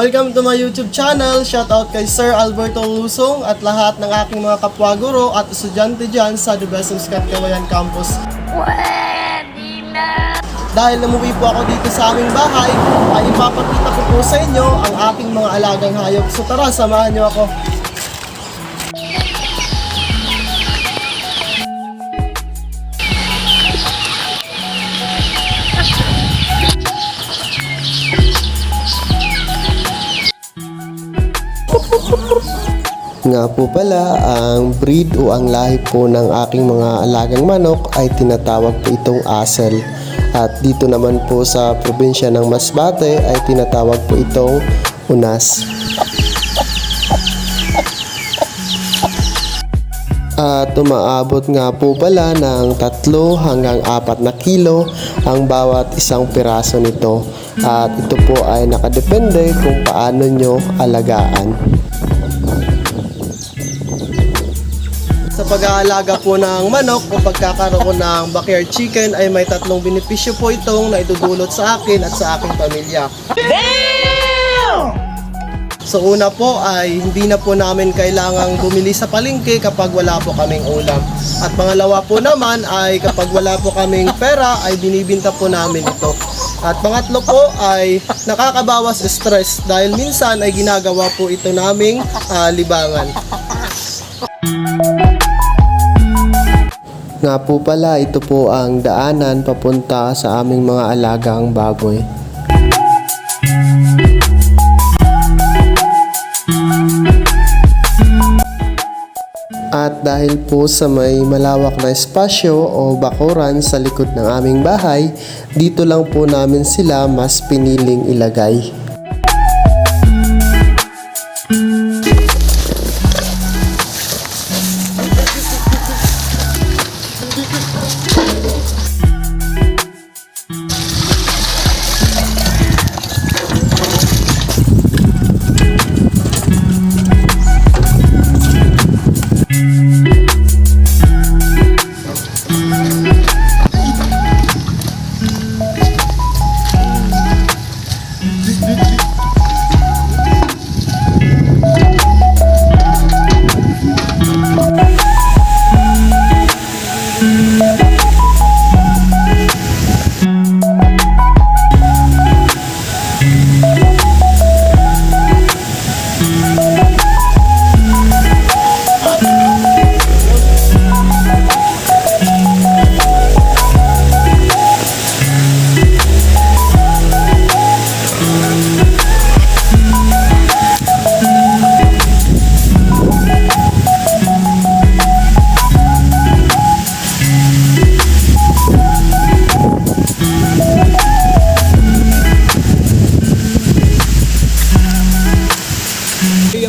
Welcome to my YouTube channel. Shoutout kay Sir Alberto Lusong at lahat ng aking mga kapwa-guro at estudyante dyan sa The Best Scott Kawayan Campus. Dahil namuwi po ako dito sa aming bahay, ay ipapakita ko po sa inyo ang aking mga alagang hayop. So tara, samahan niyo ako. Nga po pala, ang breed o ang lahi po ng aking mga alagang manok ay tinatawag po itong Asel. At dito naman po sa probinsya ng Masbate ay tinatawag po itong Unas. At umaabot nga po pala ng 3 hanggang 4 na kilo ang bawat isang piraso nito. At ito po ay nakadepende kung paano nyo alagaan. Sa pag-aalaga po ng manok o pagkakaroon ng backyard chicken ay may 3 benepisyo po itong naidudulot sa akin at sa aking pamilya. Damn! So una po ay hindi na po namin kailangang bumili sa palengke kapag wala po kaming ulam. At pangalawa po naman ay kapag wala po kaming pera ay binibinta po namin ito. At pangatlo po ay nakakabawas stress dahil minsan ay ginagawa po ito naming libangan. Nga po pala, ito po ang daanan papunta sa aming mga alagang baboy. At dahil po sa may malawak na espasyo o bakuran sa likod ng aming bahay, dito lang po namin sila mas piniling ilagay.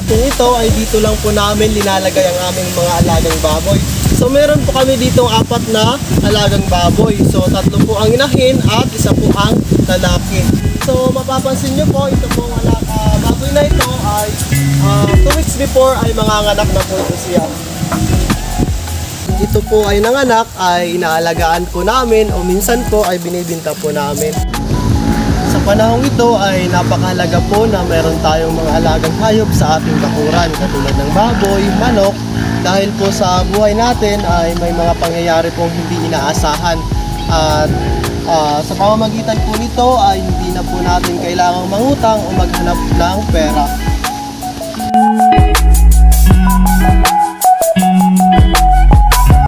Kung ito ay dito lang po namin linalagay ang aming mga alagang baboy. So meron po kami ditong 4 na alagang baboy. So 3 po ang inahin at 1 po ang lalaki. So mapapansin nyo po, ito pong baboy na ito ay 2 weeks before ay manganganak na po ito siya. Ito po ay nanganak ay inaalagaan po namin o minsan po ay binibinta po namin. Sa panahong ito ay napakahalaga po na meron tayong mga alagang hayop sa ating bakuran katulad ng baboy, manok, dahil po sa buhay natin ay may mga pangyayari pong hindi inaasahan at sa pamamagitan po nito ay hindi na po natin kailangang mangutang o maghanap ng pera.